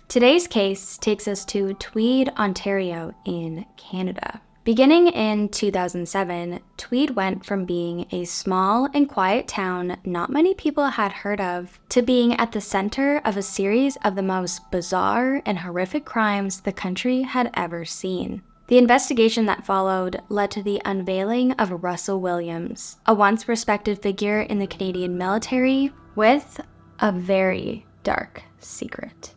Today's case takes us to Tweed, Ontario in Canada. Beginning in 2007, Tweed went from being a small and quiet town not many people had heard of to being at the center of a series of the most bizarre and horrific crimes the country had ever seen. The investigation that followed led to the unveiling of Russell Williams, a once respected figure in the Canadian military with a very dark secret.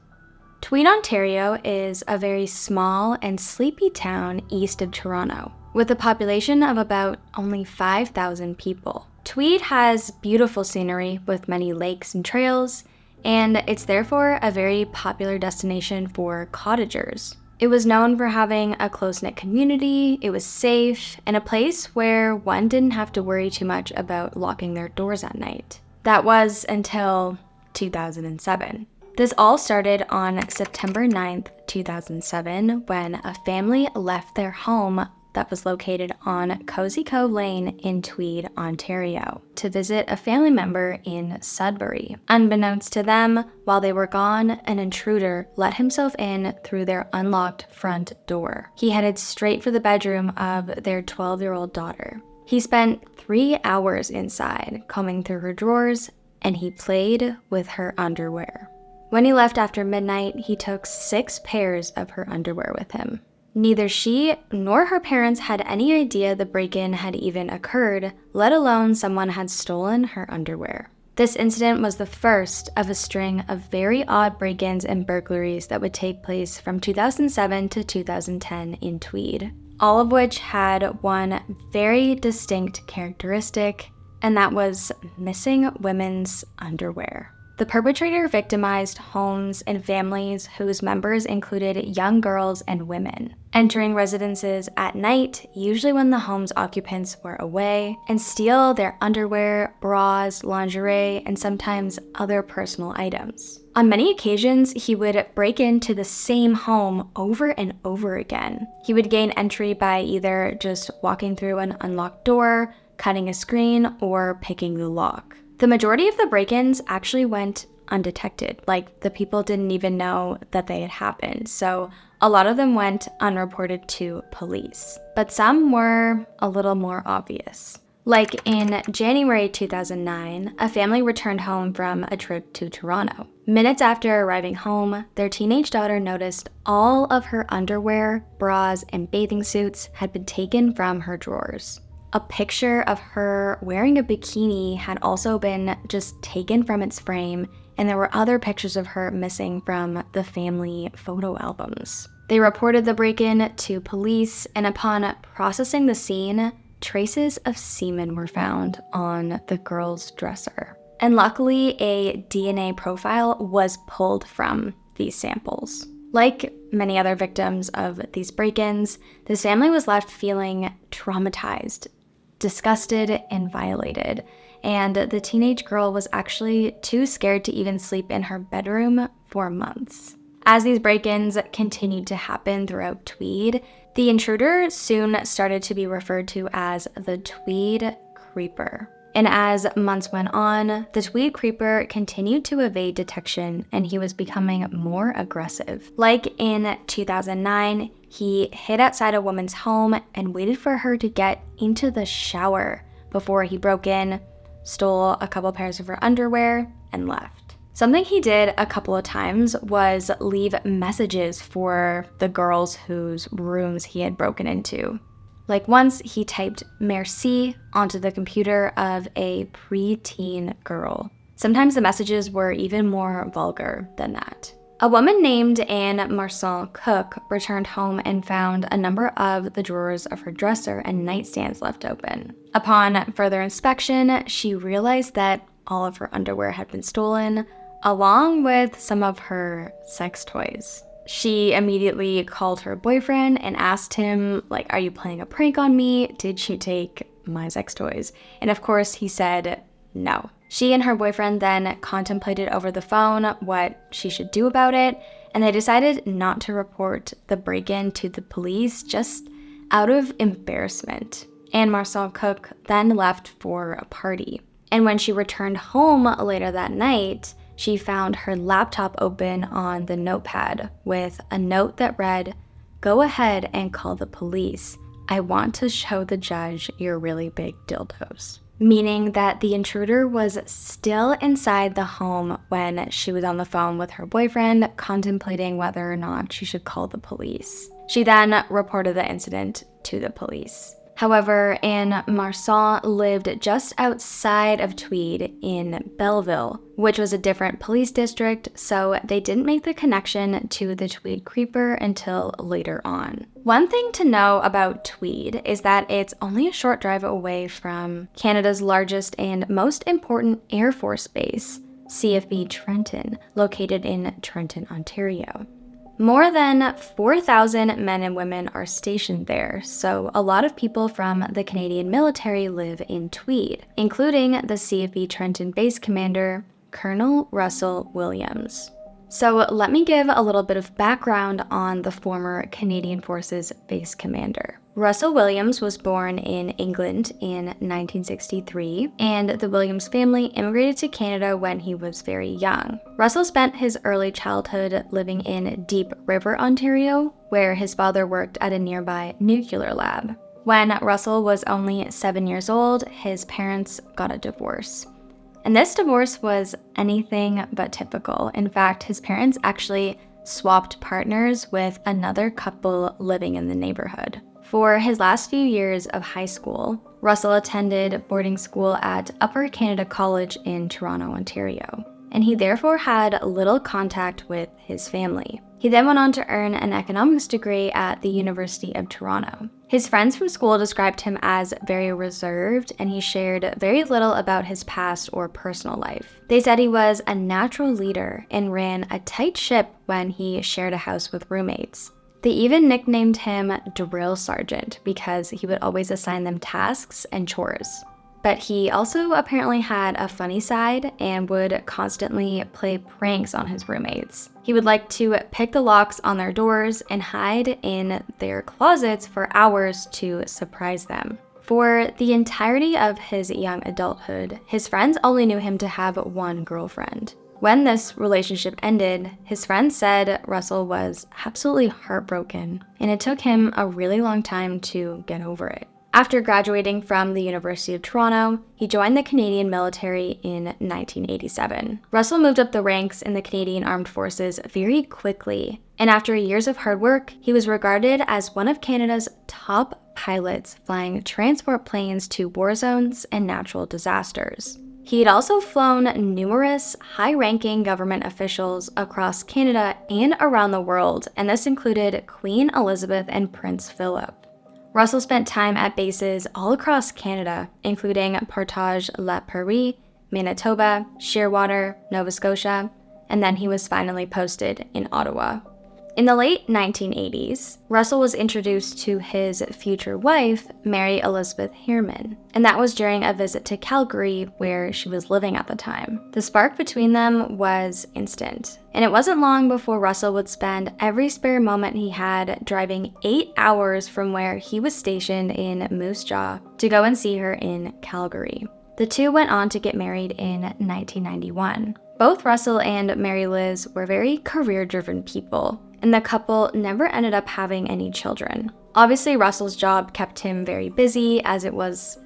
Tweed, Ontario is a very small and sleepy town east of Toronto, with a population of about only 5,000 people. Tweed has beautiful scenery with many lakes and trails, and it's therefore a very popular destination for cottagers. It was known for having a close-knit community, it was safe, and a place where one didn't have to worry too much about locking their doors at night. That was until 2007. This all started on September 9th, 2007, when a family left their home that was located on Cozy Cove Lane in Tweed, Ontario, to visit a family member in Sudbury. Unbeknownst to them, while they were gone, an intruder let himself in through their unlocked front door. He headed straight for the bedroom of their 12-year-old daughter. He spent 3 hours inside, combing through her drawers, and he played with her underwear. When he left after midnight, he took 6 pairs of her underwear with him. Neither she nor her parents had any idea the break-in had even occurred, let alone someone had stolen her underwear. This incident was the first of a string of very odd break-ins and burglaries that would take place from 2007 to 2010 in Tweed, all of which had one very distinct characteristic, and that was missing women's underwear. The perpetrator victimized homes and families whose members included young girls and women, entering residences at night, usually when the home's occupants were away, and steal their underwear, bras, lingerie, and sometimes other personal items. On many occasions, he would break into the same home over and over again. He would gain entry by either just walking through an unlocked door, cutting a screen, or picking the lock. The majority of the break-ins actually went undetected, like the people didn't even know that they had happened, so a lot of them went unreported to police. But some were a little more obvious. Like in January 2009, a family returned home from a trip to Toronto. Minutes after arriving home, their teenage daughter noticed all of her underwear, bras, and bathing suits had been taken from her drawers. A picture of her wearing a bikini had also been just taken from its frame, and there were other pictures of her missing from the family photo albums. They reported the break-in to police, and upon processing the scene, traces of semen were found on the girl's dresser. And luckily, a DNA profile was pulled from these samples. Like many other victims of these break-ins, this family was left feeling traumatized, disgusted, and violated, and the teenage girl was actually too scared to even sleep in her bedroom for months. As these break-ins continued to happen throughout Tweed, the intruder soon started to be referred to as the Tweed Creeper. And as months went on, the Tweed Creeper continued to evade detection, and he was becoming more aggressive. Like in 2009, he hid outside a woman's home and waited for her to get into the shower before he broke in, stole a couple pairs of her underwear, and left. Something he did a couple of times was leave messages for the girls whose rooms he had broken into. Like once, he typed "merci" onto the computer of a preteen girl. Sometimes the messages were even more vulgar than that. A woman named Anne Marcel Cook returned home and found a number of the drawers of her dresser and nightstands left open. Upon further inspection, she realized that all of her underwear had been stolen, along with some of her sex toys. She immediately called her boyfriend and asked him, are you playing a prank on me? Did you take my sex toys? And of course, he said no. She and her boyfriend then contemplated over the phone what she should do about it, and they decided not to report the break-in to the police just out of embarrassment. Anne Marcel Cook then left for a party. And when she returned home later that night, she found her laptop open on the notepad with a note that read, "Go ahead and call the police. I want to show the judge your really big dildos." Meaning that the intruder was still inside the home when she was on the phone with her boyfriend, contemplating whether or not she should call the police. She then reported the incident to the police. However, Anne Marsan lived just outside of Tweed in Belleville, which was a different police district, so they didn't make the connection to the Tweed creeper until later on. One thing to know about Tweed is that it's only a short drive away from Canada's largest and most important Air Force base, CFB Trenton, located in Trenton, Ontario. More than 4,000 men and women are stationed there, so a lot of people from the Canadian military live in Tweed, including the CFB Trenton base commander, Colonel Russell Williams. So let me give a little bit of background on the former Canadian Forces base commander. Russell Williams was born in England in 1963, and the Williams family immigrated to Canada when he was very young. Russell spent his early childhood living in Deep River, Ontario, where his father worked at a nearby nuclear lab. When Russell was only 7 years old, his parents got a divorce. And this divorce was anything but typical. In fact, his parents actually swapped partners with another couple living in the neighborhood. For his last few years of high school, Russell attended boarding school at Upper Canada College in Toronto, Ontario, and he therefore had little contact with his family. He then went on to earn an economics degree at the University of Toronto. His friends from school described him as very reserved, and he shared very little about his past or personal life. They said he was a natural leader and ran a tight ship when he shared a house with roommates. They even nicknamed him Drill Sergeant because he would always assign them tasks and chores. But he also apparently had a funny side and would constantly play pranks on his roommates. He would like to pick the locks on their doors and hide in their closets for hours to surprise them. For the entirety of his young adulthood, his friends only knew him to have one girlfriend. When this relationship ended, his friends said Russell was absolutely heartbroken, and it took him a really long time to get over it. After graduating from the University of Toronto, he joined the Canadian military in 1987. Russell moved up the ranks in the Canadian Armed Forces very quickly, and after years of hard work, he was regarded as one of Canada's top pilots flying transport planes to war zones and natural disasters. He had also flown numerous high-ranking government officials across Canada and around the world, and this included Queen Elizabeth and Prince Philip. Russell spent time at bases all across Canada, including Portage-la-Prairie, Manitoba, Shearwater, Nova Scotia, and then he was finally posted in Ottawa. In the late 1980s, Russell was introduced to his future wife, Mary Elizabeth Heerman, and that was during a visit to Calgary where she was living at the time. The spark between them was instant, and it wasn't long before Russell would spend every spare moment he had driving 8 hours from where he was stationed in Moose Jaw to go and see her in Calgary. The two went on to get married in 1991. Both Russell and Mary Liz were very career-driven people, and the couple never ended up having any children. Obviously, Russell's job kept him very busy as it was,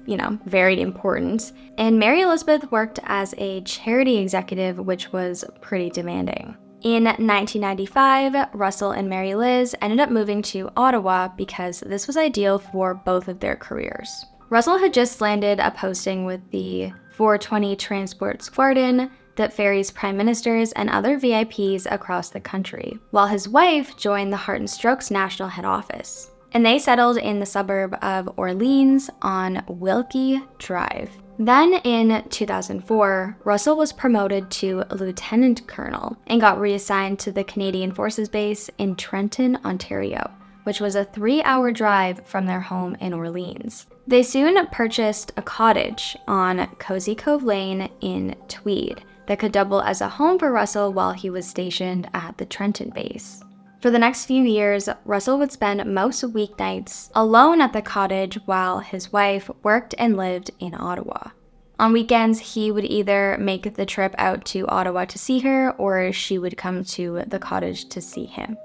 very important, and Mary Elizabeth worked as a charity executive, which was pretty demanding. In 1995, Russell and Mary Liz ended up moving to Ottawa because this was ideal for both of their careers. Russell had just landed a posting with the 420 Transport Squadron that ferries prime ministers and other VIPs across the country, while his wife joined the Heart and Strokes National Head Office. And they settled in the suburb of Orleans on Wilkie Drive. Then in 2004, Russell was promoted to lieutenant colonel and got reassigned to the Canadian Forces Base in Trenton, Ontario, which was a 3-hour drive from their home in Orleans. They soon purchased a cottage on Cozy Cove Lane in Tweed that could double as a home for Russell while he was stationed at the Trenton base. For the next few years, Russell would spend most weeknights alone at the cottage while his wife worked and lived in Ottawa. On weekends, he would either make the trip out to Ottawa to see her, or she would come to the cottage to see him.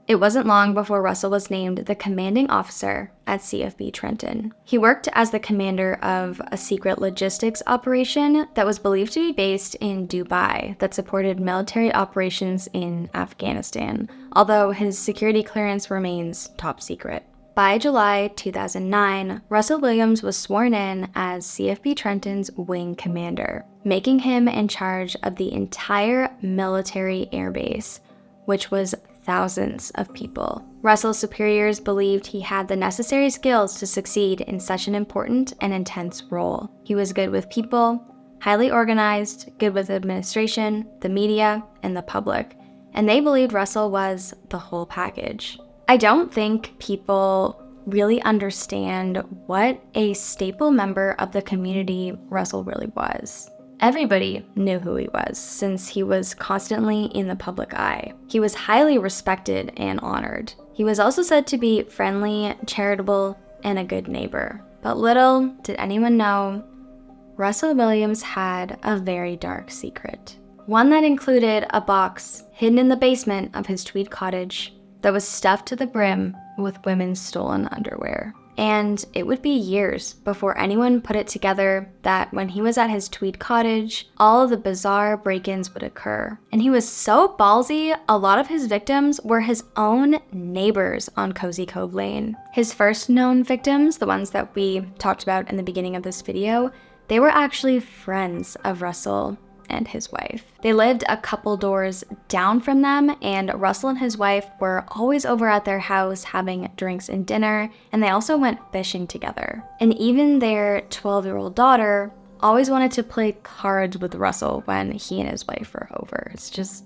It wasn't long before Russell was named the commanding officer at CFB Trenton. He worked as the commander of a secret logistics operation that was believed to be based in Dubai that supported military operations in Afghanistan, although his security clearance remains top secret. By July 2009, Russell Williams was sworn in as CFB Trenton's wing commander, making him in charge of the entire military airbase, which was thousands of people. Russell's superiors believed he had the necessary skills to succeed in such an important and intense role. He was good with people, highly organized, good with administration, the media, and the public, and they believed Russell was the whole package. I don't think people really understand what a staple member of the community Russell really was. Everybody knew who he was, since he was constantly in the public eye. He was highly respected and honored. He was also said to be friendly, charitable, and a good neighbor. But little did anyone know, Russell Williams had a very dark secret. One that included a box hidden in the basement of his Tweed cottage that was stuffed to the brim with women's stolen underwear. And it would be years before anyone put it together that when he was at his Tweed cottage, all of the bizarre break-ins would occur. And he was so ballsy, a lot of his victims were his own neighbors on Cozy Cove Lane. His first known victims, the ones that we talked about in the beginning of this video, they were actually friends of Russell and his wife. They lived a couple doors down from them, and Russell and his wife were always over at their house having drinks and dinner, and they also went fishing together. And even their 12-year-old daughter always wanted to play cards with Russell when he and his wife were over. It's just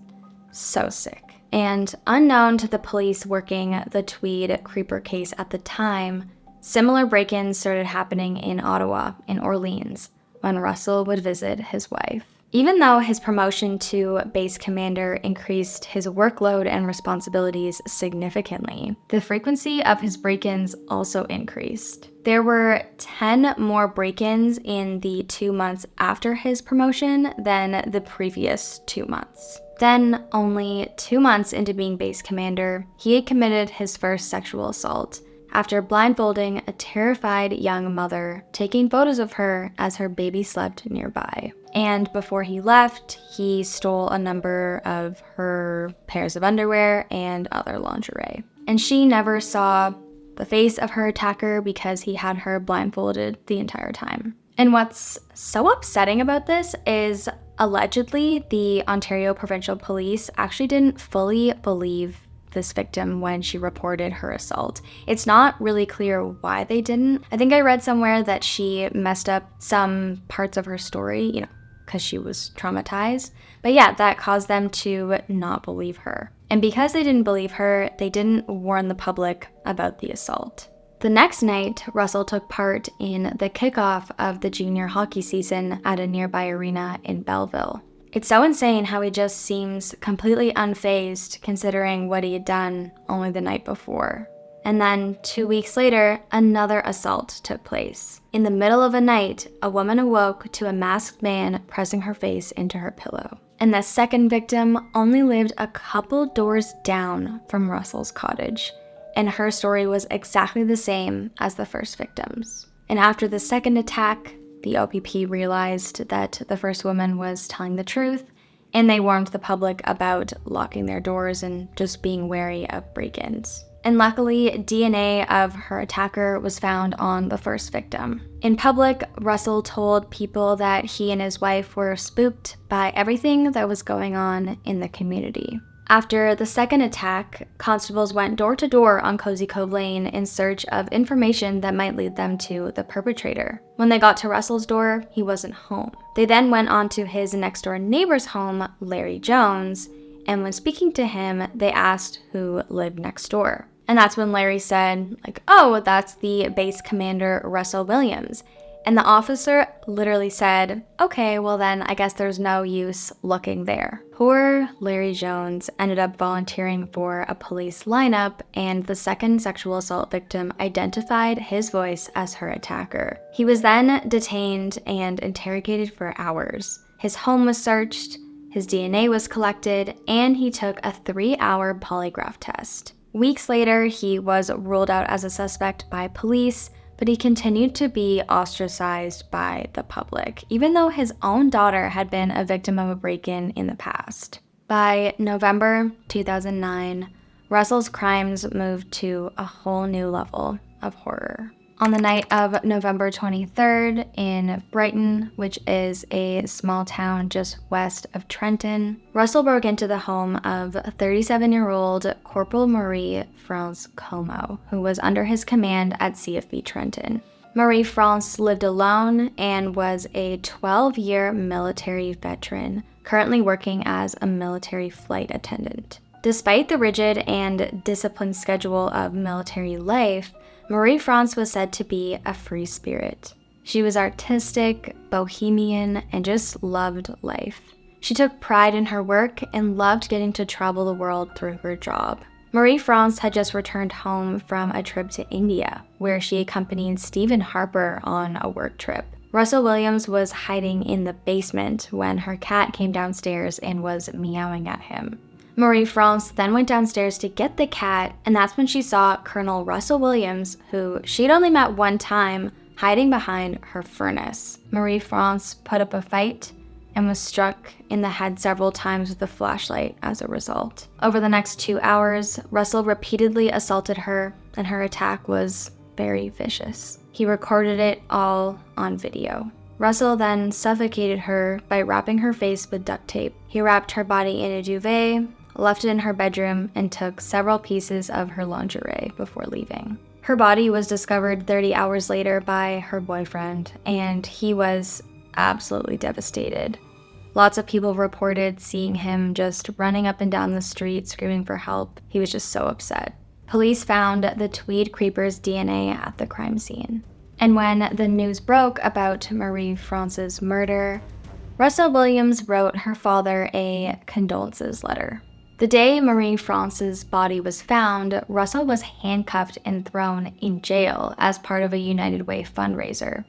so sick. And unknown to the police working the Tweed Creeper case at the time, similar break-ins started happening in Ottawa and Orleans when Russell would visit his wife. Even though his promotion to base commander increased his workload and responsibilities significantly, the frequency of his break-ins also increased. There were 10 more break-ins in the 2 months after his promotion than the previous 2 months. Then, only 2 months into being base commander, he had committed his first sexual assault after blindfolding a terrified young mother, taking photos of her as her baby slept nearby. And before he left, he stole a number of her pairs of underwear and other lingerie. And she never saw the face of her attacker because he had her blindfolded the entire time. And what's so upsetting about this is allegedly the Ontario Provincial Police actually didn't fully believe this victim when she reported her assault. It's not really clear why they didn't. I think I read somewhere that she messed up some parts of her story, because she was traumatized. But yeah, that caused them to not believe her. And because they didn't believe her, they didn't warn the public about the assault. The next night, Russell took part in the kickoff of the junior hockey season at a nearby arena in Belleville. It's so insane how he just seems completely unfazed considering what he had done only the night before. And then 2 weeks later, another assault took place. In the middle of the night, a woman awoke to a masked man pressing her face into her pillow. And the second victim only lived a couple doors down from Russell's cottage, and her story was exactly the same as the first victim's. And after the second attack, the OPP realized that the first woman was telling the truth, and they warned the public about locking their doors and just being wary of break-ins. And luckily, DNA of her attacker was found on the first victim. In public, Russell told people that he and his wife were spooked by everything that was going on in the community. After the second attack, constables went door to door on Cozy Cove Lane in search of information that might lead them to the perpetrator. When they got to Russell's door, he wasn't home. They then went on to his next door neighbor's home, Larry Jones, and when speaking to him, they asked who lived next door. And that's when Larry said, oh, that's the base commander, Russell Williams. And the officer literally said, "Okay, well then I guess there's no use looking there." Poor Larry Jones ended up volunteering for a police lineup, and the second sexual assault victim identified his voice as her attacker. He was then detained and interrogated for hours. His home was searched, his DNA was collected, and he took a 3-hour polygraph test. Weeks later, he was ruled out as a suspect by police, but he continued to be ostracized by the public, even though his own daughter had been a victim of a break-in in the past. By November 2009, Russell's crimes moved to a whole new level of horror. On the night of November 23rd in Brighton, which is a small town just west of Trenton, Russell broke into the home of 37-year-old Corporal Marie-France Comeau, who was under his command at CFB Trenton. Marie-France lived alone and was a 12-year military veteran, currently working as a military flight attendant. Despite the rigid and disciplined schedule of military life, Marie-France was said to be a free spirit. She was artistic, bohemian, and just loved life. She took pride in her work and loved getting to travel the world through her job. Marie-France had just returned home from a trip to India, where she accompanied Stephen Harper on a work trip. Russell Williams was hiding in the basement when her cat came downstairs and was meowing at him. Marie-France then went downstairs to get the cat, and that's when she saw Colonel Russell Williams, who she'd only met one time, hiding behind her furnace. Marie-France put up a fight and was struck in the head several times with a flashlight as a result. Over the next 2 hours, Russell repeatedly assaulted her, and her attack was very vicious. He recorded it all on video. Russell then suffocated her by wrapping her face with duct tape. He wrapped her body in a duvet, left it in her bedroom, and took several pieces of her lingerie before leaving. Her body was discovered 30 hours later by her boyfriend, and he was absolutely devastated. Lots of people reported seeing him just running up and down the street screaming for help. He was just so upset. Police found the Tweed Creeper's DNA at the crime scene. And when the news broke about Marie-France's murder, Russell Williams wrote her father a condolences letter. The day Marie-France's body was found, Russell was handcuffed and thrown in jail as part of a United Way fundraiser.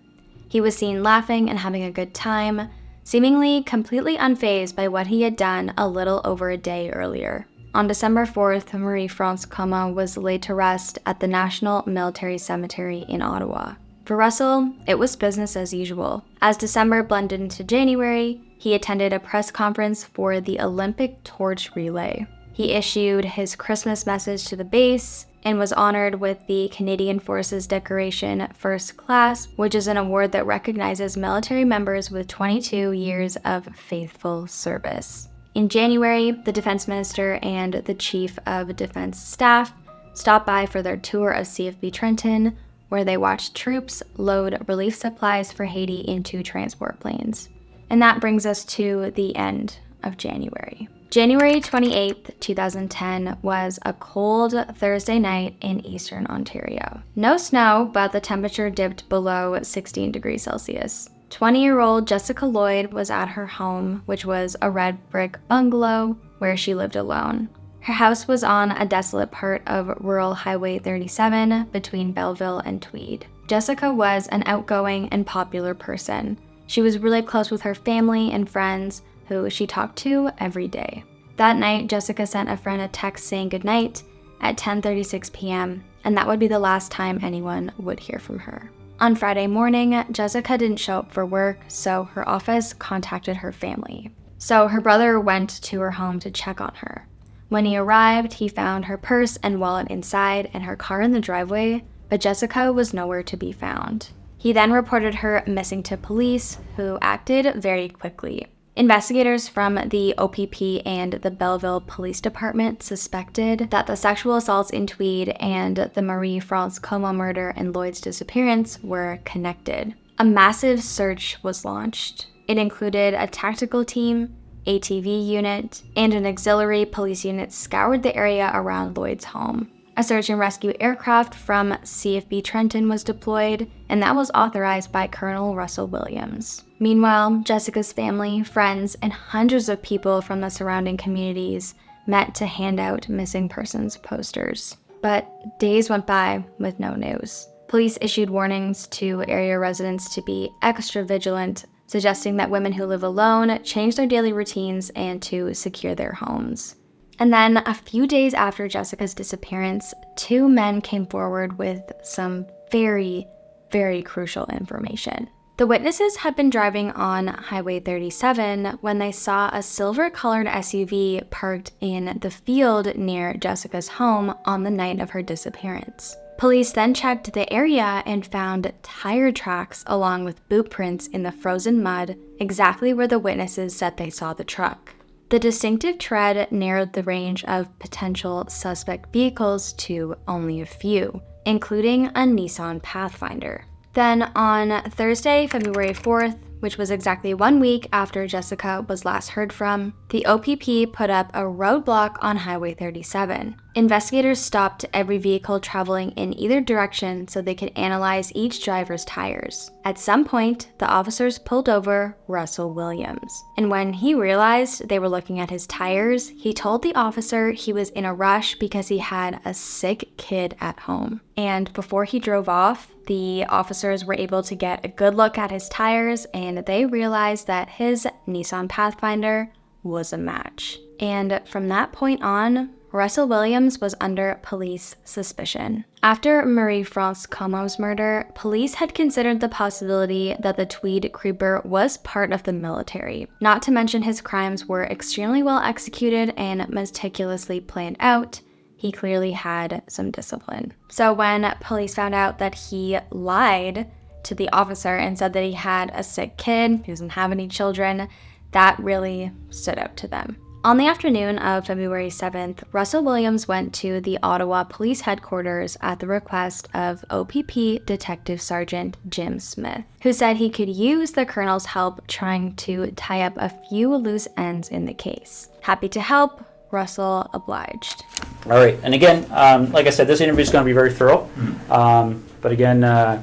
He was seen laughing and having a good time, seemingly completely unfazed by what he had done a little over a day earlier. On December 4th, Marie-France Comeau was laid to rest at the National Military Cemetery in Ottawa. For Russell, it was business as usual. As December blended into January, he attended a press conference for the Olympic Torch Relay. He issued his Christmas message to the base and was honored with the Canadian Forces Decoration First Class, which is an award that recognizes military members with 22 years of faithful service. In January, the Defense Minister and the Chief of Defense Staff stopped by for their tour of CFB Trenton, where they watched troops load relief supplies for Haiti into transport planes. And that brings us to the end of January. January 28th, 2010 was a cold Thursday night in eastern Ontario. No snow, but the temperature dipped below 16 degrees Celsius. 20-year-old Jessica Lloyd was at her home, which was a red brick bungalow where she lived alone. Her house was on a desolate part of rural Highway 37 between Belleville and Tweed. Jessica was an outgoing and popular person. She was really close with her family and friends, who she talked to every day. That night, Jessica sent a friend a text saying goodnight at 10:36 p.m., and that would be the last time anyone would hear from her. On Friday morning, Jessica didn't show up for work, so her office contacted her family. So her brother went to her home to check on her. When he arrived, he found her purse and wallet inside and her car in the driveway, but Jessica was nowhere to be found. He then reported her missing to police, who acted very quickly. Investigators from the OPP and the Belleville Police Department suspected that the sexual assaults in Tweed and the Marie-France Comeau murder and Lloyd's disappearance were connected. A massive search was launched. It included a tactical team, ATV unit, and an auxiliary police unit scoured the area around Lloyd's home. A search and rescue aircraft from CFB Trenton was deployed, and that was authorized by Colonel Russell Williams. Meanwhile, Jessica's family, friends, and hundreds of people from the surrounding communities met to hand out missing persons posters. But days went by with no news. Police issued warnings to area residents to be extra vigilant, suggesting that women who live alone change their daily routines and to secure their homes. And then, a few days after Jessica's disappearance, 2 men came forward with some very, very crucial information. The witnesses had been driving on Highway 37 when they saw a silver-colored SUV parked in the field near Jessica's home on the night of her disappearance. Police then checked the area and found tire tracks along with boot prints in the frozen mud exactly where the witnesses said they saw the truck. The distinctive tread narrowed the range of potential suspect vehicles to only a few, including a Nissan Pathfinder. Then on Thursday, February 4th, which was exactly 1 week after Jessica was last heard from, the OPP put up a roadblock on Highway 37. Investigators stopped every vehicle traveling in either direction so they could analyze each driver's tires. At some point, the officers pulled over Russell Williams. And when he realized they were looking at his tires, he told the officer he was in a rush because he had a sick kid at home. And before he drove off, the officers were able to get a good look at his tires, and they realized that his Nissan Pathfinder was a match. And from that point on, Russell Williams was under police suspicion. After Marie-France Comeau's murder, police had considered the possibility that the Tweed creeper was part of the military. Not to mention his crimes were extremely well executed and meticulously planned out. He clearly had some discipline. So when police found out that he lied to the officer and said that he had a sick kid, he doesn't have any children, that really stood out to them. On the afternoon of February 7th, Russell Williams went to the Ottawa Police Headquarters at the request of OPP Detective Sergeant Jim Smith, who said he could use the colonel's help trying to tie up a few loose ends in the case. Happy to help, Russell obliged. All right, and again, like I said, this interview is going to be very thorough. But again, I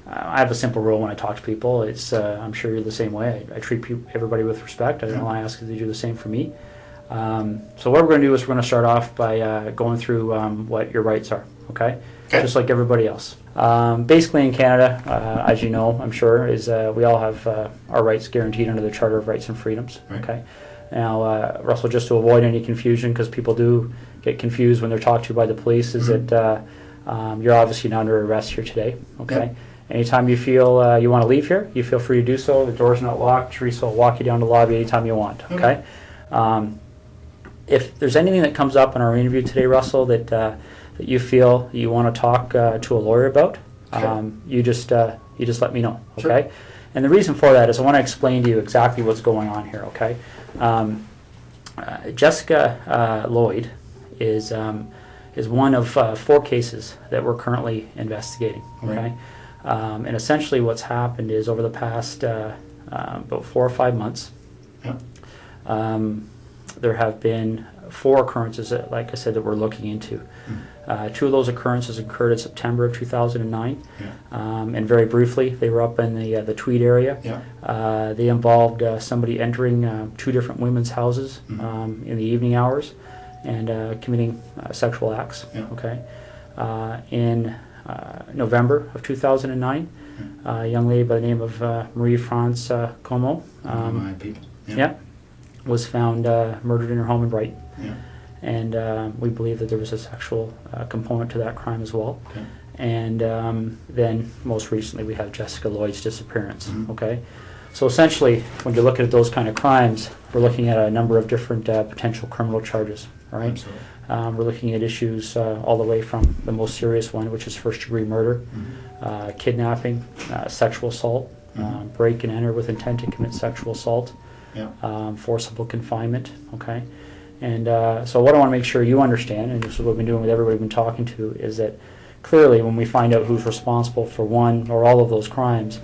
have a simple rule when I talk to people. It's I'm sure you're the same way. I treat everybody with respect. I don't know. I ask you to do the same for me. So what we're going to do is we're going to start off by going through what your rights are. Okay? Just like everybody else. Basically, in Canada, as you know, I'm sure, is we all have our rights guaranteed under the Charter of Rights and Freedoms. Right. Okay. Now, Russell, just to avoid any confusion, because people do get confused when they're talked to by the police, is that you're obviously not under arrest here today. Okay. Yep. Anytime you feel you want to leave here, you feel free to do so. The door's not locked. Teresa will walk you down the lobby anytime you want. Okay. If there's anything that comes up in our interview today, Russell, that you feel you want to talk to a lawyer about, you just let me know. Okay. Sure. And the reason for that is I want to explain to you exactly what's going on here. Okay. Jessica Lloyd is one of 4 cases that we're currently investigating. Okay. Right. And essentially what's happened is over the past about 4 or 5 months, there have been 4 occurrences that, like I said, that we're looking into. 2 of those occurrences occurred in September of 2009. And very briefly, they were up in the Tweed area. They involved somebody entering 2 different women's houses in the evening hours and committing sexual acts. Okay. In November of 2009, a young lady by the name of Marie-France Comeau was found murdered in her home in Brighton. And we believe that there was a sexual component to that crime as well. And then most recently we have Jessica Lloyd's disappearance. Okay, so essentially when you're looking at those kind of crimes, we're looking at a number of different potential criminal charges. All right. We're looking at issues all the way from the most serious one, which is first-degree murder, kidnapping, sexual assault, break and enter with intent to commit sexual assault, forcible confinement. Okay, and so what I want to make sure you understand, and this is what we've been doing with everybody we've been talking to, is that clearly when we find out who's responsible for one or all of those crimes,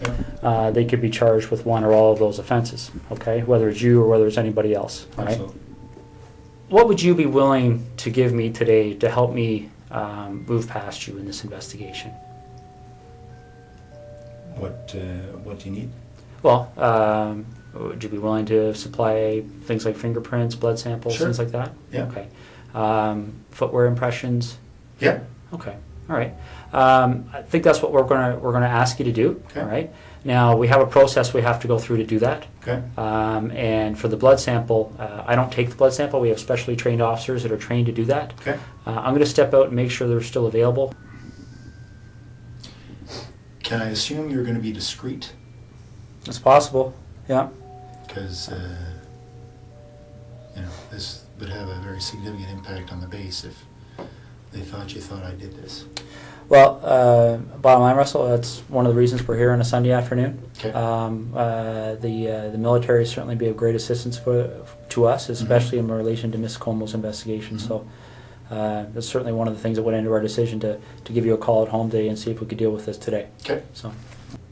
they could be charged with one or all of those offenses. Okay, whether it's you or whether it's anybody else. Right. What would you be willing to give me today to help me move past you in this investigation. What do you need? Well, would you be willing to supply things like fingerprints, blood samples, Sure. things like that? Yeah. Okay. Footwear impressions? Yeah. Okay. All right. I think that's what we're gonna ask you to do. Okay. All right. Now we have a process we have to go through to do that. Okay. And for the blood sample, I don't take the blood sample. We have specially trained officers that are trained to do that. Okay. I'm going to step out and make sure they're still available. Can I assume you're going to be discreet? It's possible. Yeah. Because this would have a very significant impact on the base if they thought you thought I did this. Well, bottom line, Russell, that's one of the reasons we're here on a Sunday afternoon. Okay. The military certainly be of great assistance to us, especially in relation to Miss Comeau's investigation. So that's certainly one of the things that went into our decision to give you a call at home today and see if we could deal with this today. Okay. So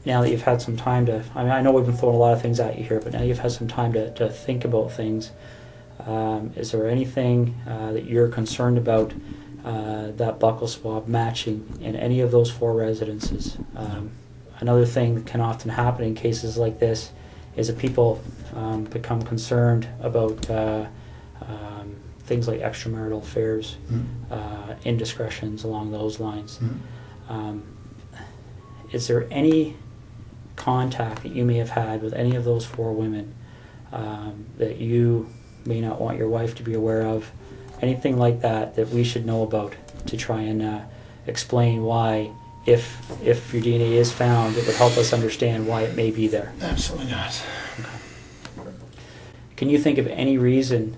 now that you've had some time to, I know we've been throwing a lot of things at you here, but now you've had some time to think about things. Is there anything that you're concerned about that buccal swab matching in any of those 4 residences? Another thing that can often happen in cases like this is that people become concerned about things like extramarital affairs, indiscretions along those lines. Is there any contact that you may have had with any of those 4 women that you may not want your wife to be aware of? Anything like that that we should know about to try and explain why, if your DNA is found, it would help us understand why it may be there? Absolutely not. Okay. Can you think of any reason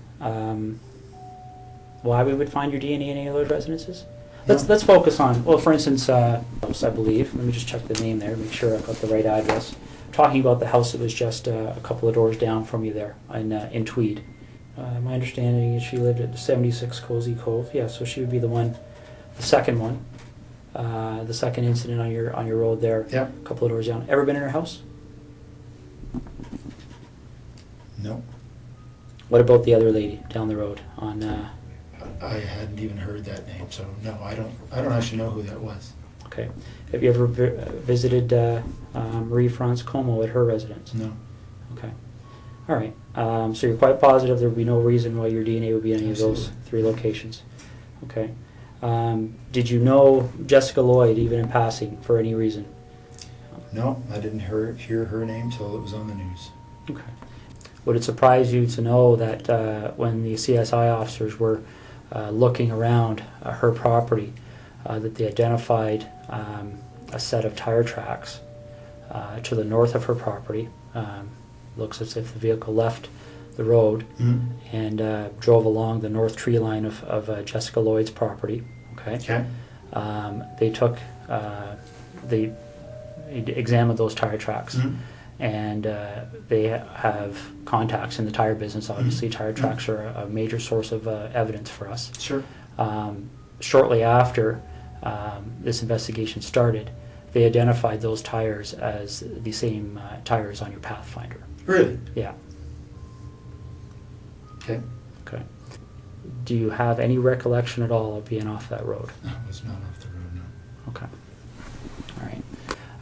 why we would find your DNA in any of those residences? Let's focus on, well, for instance, I believe. Let me just check the name there, make sure I've got the right address. I'm talking about the house that was just a couple of doors down from you there in Tweed. My understanding is she lived at 76 Cozy Cove. Yeah, so she would be the second one, the second incident on your road there. Yeah. A couple of doors down. Ever been in her house? No. What about the other lady down the road on? I hadn't even heard that name, so no, I don't actually know who that was. Okay. Have you ever visited Marie France Comeau at her residence? No. Okay. All right. So you're quite positive there would be no reason why your DNA would be in any Absolutely. of those 3 locations. Okay. Did you know Jessica Lloyd even in passing for any reason? No, I didn't hear her name till it was on the news. Okay. Would it surprise you to know that when the CSI officers were looking around her property, that they identified a set of tire tracks to the north of her property? Looks as if the vehicle left the road and drove along the north tree line of Jessica Lloyd's property. Okay. Okay. They examined those tire tracks, and they have contacts in the tire business. Obviously, tire tracks are a major source of evidence for us. Sure. Shortly after this investigation started, they identified those tires as the same tires on your Pathfinder. Really? Yeah. Okay. Okay. Do you have any recollection at all of being off that road? No, it was not off the road, no. Okay. All right.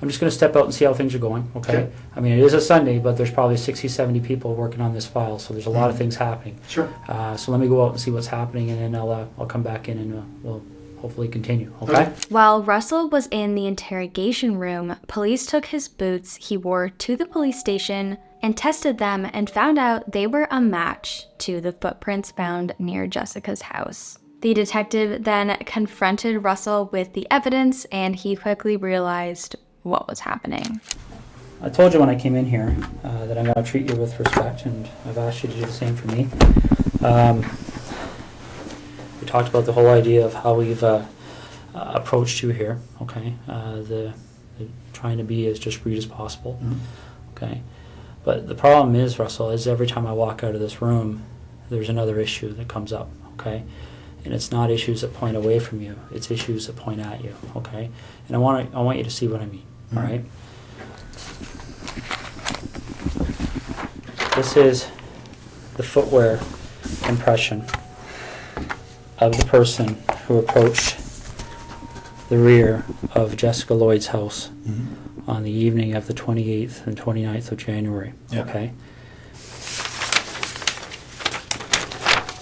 I'm just going to step out and see how things are going, okay? Okay. I mean, it is a Sunday, but there's probably 60, 70 people working on this file, so there's a lot of things happening. Sure. So let me go out and see what's happening, and then I'll come back in and we'll hopefully continue, okay? While Russell was in the interrogation room, police took his boots he wore to the police station and tested them and found out they were a match to the footprints found near Jessica's house. The detective then confronted Russell with the evidence, and he quickly realized what was happening. I told you when I came in here that I'm going to treat you with respect, and I've asked you to do the same for me. We talked about the whole idea of how we've approached you here, okay? The trying to be as discreet as possible, okay? But the problem is, Russell, is every time I walk out of this room, there's another issue that comes up, okay? And it's not issues that point away from you, it's issues that point at you, okay? And I want you to see what I mean, all right? This is the footwear impression of the person who approached the rear of Jessica Lloyd's house Mm-hmm. on the evening of the 28th and 29th of January. Yeah. Okay.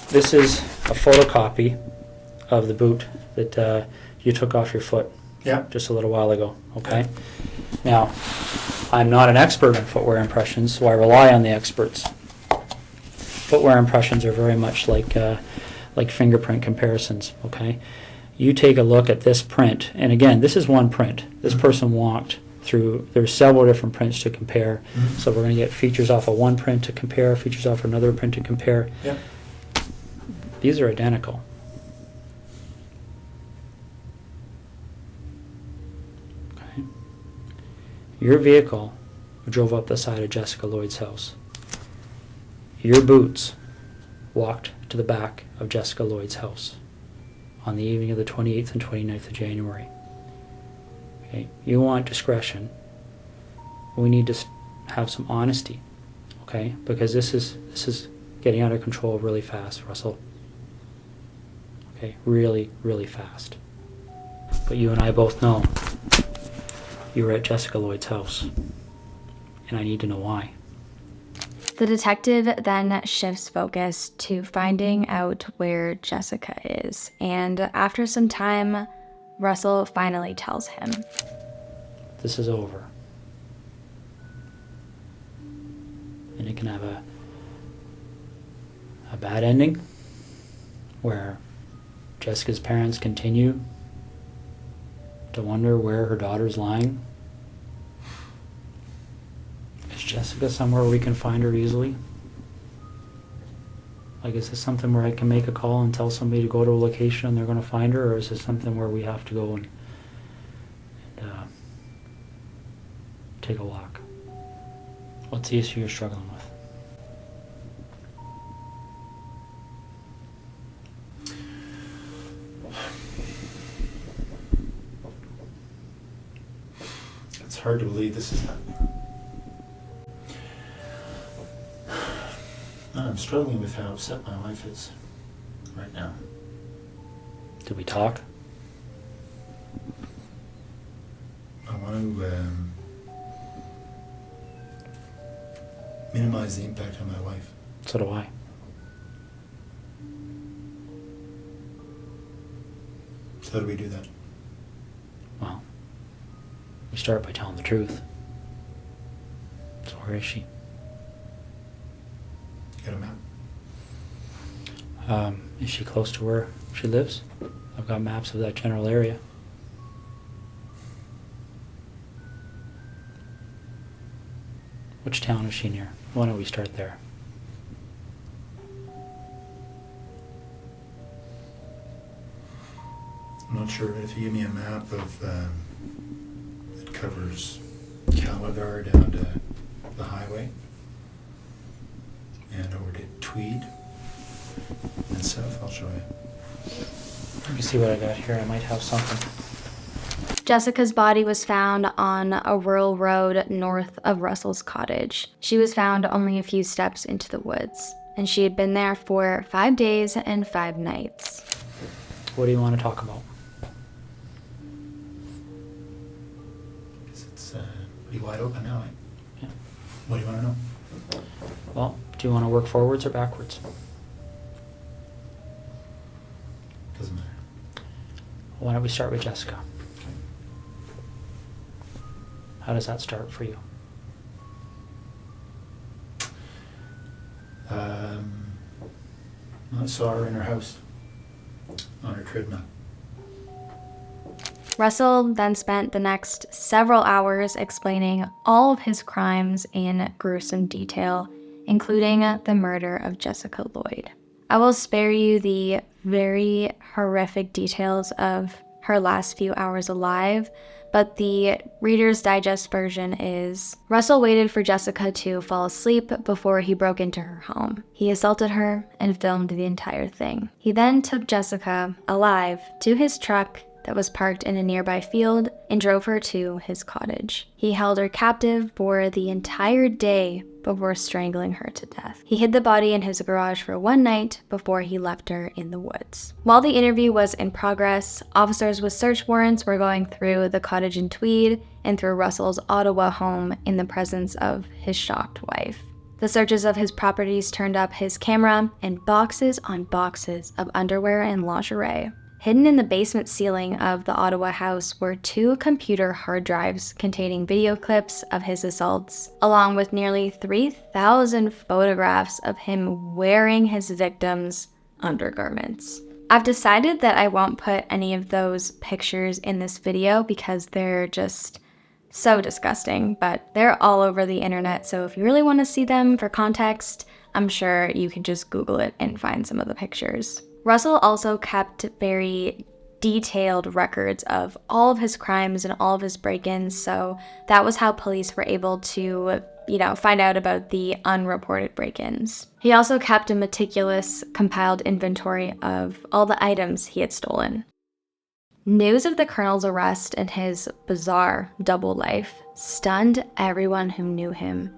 This is a photocopy of the boot that you took off your foot Yeah. just a little while ago. Okay. Now, I'm not an expert in footwear impressions, so I rely on the experts. Footwear impressions are very much like fingerprint comparisons. Okay. You take a look at this print, and again, this is one print. This person walked through, there's several different prints to compare. Mhm. So we're going to get features off of one print to compare, features off another print to compare. Yeah. These are identical. Okay. Your vehicle drove up the side of Jessica Lloyd's house. Your boots walked to the back of Jessica Lloyd's house on the evening of the 28th and 29th of January. Okay. You want discretion. We need to have some honesty, okay? Because this is getting out of control really fast, Russell. Okay, really, really fast. But you and I both know you were at Jessica Lloyd's house, and I need to know why. The detective then shifts focus to finding out where Jessica is, and after some time, Russell finally tells him. This is over. And it can have a bad ending, where Jessica's parents continue to wonder where her daughter's lying. Is Jessica somewhere we can find her easily? Like, is this something where I can make a call and tell somebody to go to a location and they're going to find her, or is this something where we have to go and take a walk? What's the issue you're struggling with? It's hard to believe this is happening. I'm struggling with how upset my wife is right now. Did we talk? I want to minimize the impact on my wife. So do I. So how do we do that? Well, we start by telling the truth. So where is she? You got a map? Is she close to where she lives? I've got maps of that general area. Which town is she near? Why don't we start there? I'm not sure, but if you give me a map of that covers Calagar down to the highway and over to Tweed and south, I'll show you. Let me see what I got here. I might have something. Jessica's body was found on a rural road north of Russell's cottage. She was found only a few steps into the woods, and she had been there for 5 days and 5 nights. What do you want to talk about? It's pretty wide open now, eh? Yeah. What do you want to know? Well, do you want to work forwards or backwards? Doesn't matter. Why don't we start with Jessica? How does that start for you? I saw her in her house on her treadmill. Russell then spent the next several hours explaining all of his crimes in gruesome detail, including the murder of Jessica Lloyd. I will spare you the very horrific details of her last few hours alive, but the Reader's Digest version is, Russell waited for Jessica to fall asleep before he broke into her home. He assaulted her and filmed the entire thing. He then took Jessica, alive, to his truck that was parked in a nearby field and drove her to his cottage. He held her captive for the entire day before strangling her to death. He hid the body in his garage for one night before he left her in the woods. While the interview was in progress, officers with search warrants were going through the cottage in Tweed and through Russell's Ottawa home in the presence of his shocked wife. The searches of his properties turned up his camera and boxes on boxes of underwear and lingerie. Hidden in the basement ceiling of the Ottawa house were 2 computer hard drives containing video clips of his assaults, along with nearly 3,000 photographs of him wearing his victims' undergarments. I've decided that I won't put any of those pictures in this video because they're just so disgusting, but they're all over the internet, so if you really want to see them for context, I'm sure you can just Google it and find some of the pictures. Russell also kept very detailed records of all of his crimes and all of his break-ins, so that was how police were able to, find out about the unreported break-ins. He also kept a meticulous, compiled inventory of all the items he had stolen. News of the Colonel's arrest and his bizarre double life stunned everyone who knew him,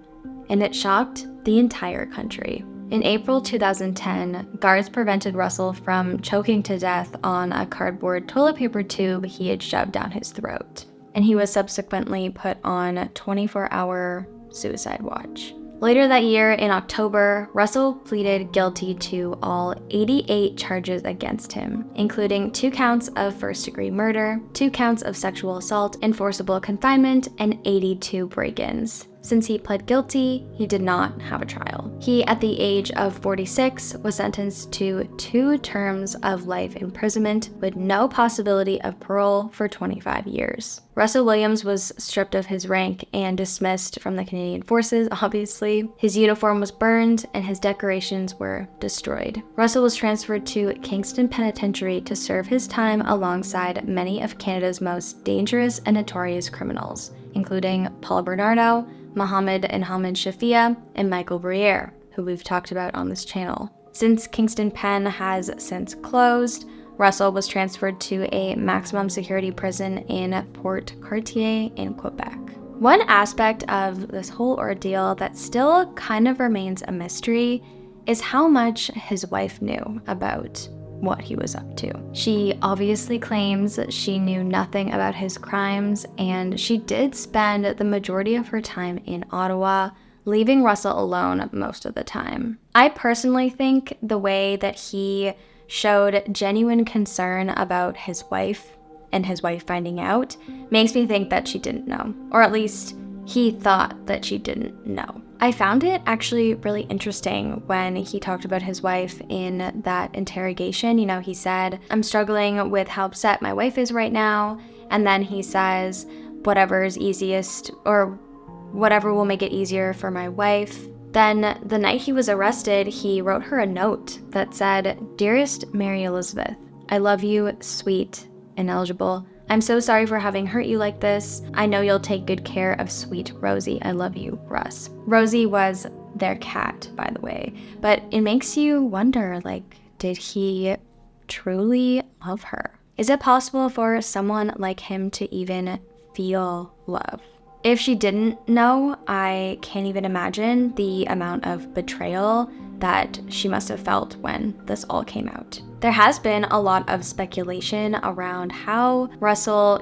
and it shocked the entire country. In April 2010, guards prevented Russell from choking to death on a cardboard toilet paper tube he had shoved down his throat, and he was subsequently put on 24-hour suicide watch. Later that year, in October, Russell pleaded guilty to all 88 charges against him, including 2 counts of first-degree murder, 2 counts of sexual assault and forcible confinement, and 82 break-ins. Since he pled guilty, he did not have a trial. He, at the age of 46, was sentenced to 2 terms of life imprisonment with no possibility of parole for 25 years. Russell Williams was stripped of his rank and dismissed from the Canadian Forces, obviously. His uniform was burned and his decorations were destroyed. Russell was transferred to Kingston Penitentiary to serve his time alongside many of Canada's most dangerous and notorious criminals, including Paul Bernardo, Mohammed and Hamid Shafia, and Michael Briere, who we've talked about on this channel. Since Kingston Pen has since closed, Russell was transferred to a maximum security prison in Port Cartier in Quebec. One aspect of this whole ordeal that still kind of remains a mystery is how much his wife knew about what he was up to. She obviously claims she knew nothing about his crimes, and she did spend the majority of her time in Ottawa, leaving Russell alone most of the time. I personally think the way that he showed genuine concern about his wife and his wife finding out makes me think that she didn't know, or at least he thought that she didn't know. I found it actually really interesting when he talked about his wife in that interrogation. He said, "I'm struggling with how upset my wife is right now." And then he says, "Whatever's easiest, or whatever will make it easier for my wife." Then the night he was arrested, he wrote her a note that said, "Dearest Mary Elizabeth, I love you, sweet, ineligible. I'm so sorry for having hurt you like this. I know you'll take good care of sweet Rosie. I love you, Russ." Rosie was their cat, by the way. But it makes you wonder, did he truly love her? Is it possible for someone like him to even feel love? If she didn't know, I can't even imagine the amount of betrayal that she must have felt when this all came out. There has been a lot of speculation around how Russell,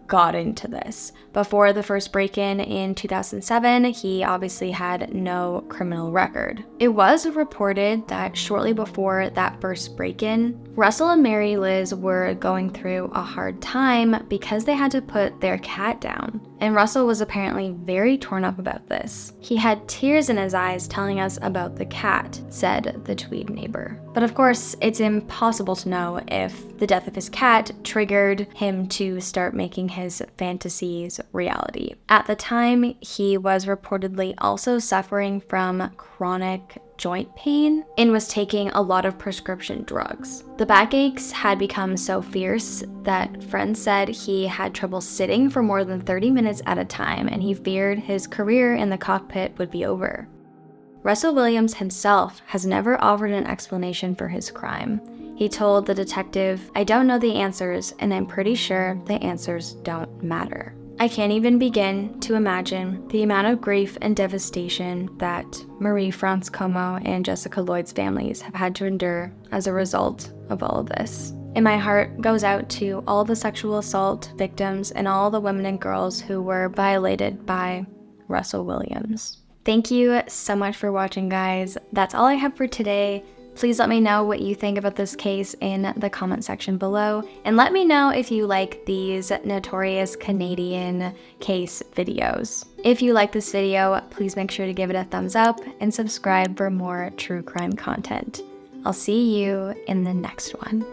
got into this. Before the first break-in in 2007, he obviously had no criminal record. It was reported that shortly before that first break-in, Russell and Mary Liz were going through a hard time because they had to put their cat down. And Russell was apparently very torn up about this. He had tears in his eyes telling us about the cat, said the Tweed neighbor. But of course, it's impossible to know if the death of his cat triggered him to start making his fantasies reality. At the time, he was reportedly also suffering from chronic joint pain and was taking a lot of prescription drugs. The backaches had become so fierce that friends said he had trouble sitting for more than 30 minutes at a time, and he feared his career in the cockpit would be over. Russell Williams himself has never offered an explanation for his crime. He told the detective, "I don't know the answers, and I'm pretty sure the answers don't matter." I can't even begin to imagine the amount of grief and devastation that Marie-France Comeau and Jessica Lloyd's families have had to endure as a result of all of this. And my heart goes out to all the sexual assault victims and all the women and girls who were violated by Russell Williams. Thank you so much for watching, guys. That's all I have for today. Please let me know what you think about this case in the comment section below, and let me know if you like these notorious Canadian case videos. If you like this video, please make sure to give it a thumbs up and subscribe for more true crime content. I'll see you in the next one.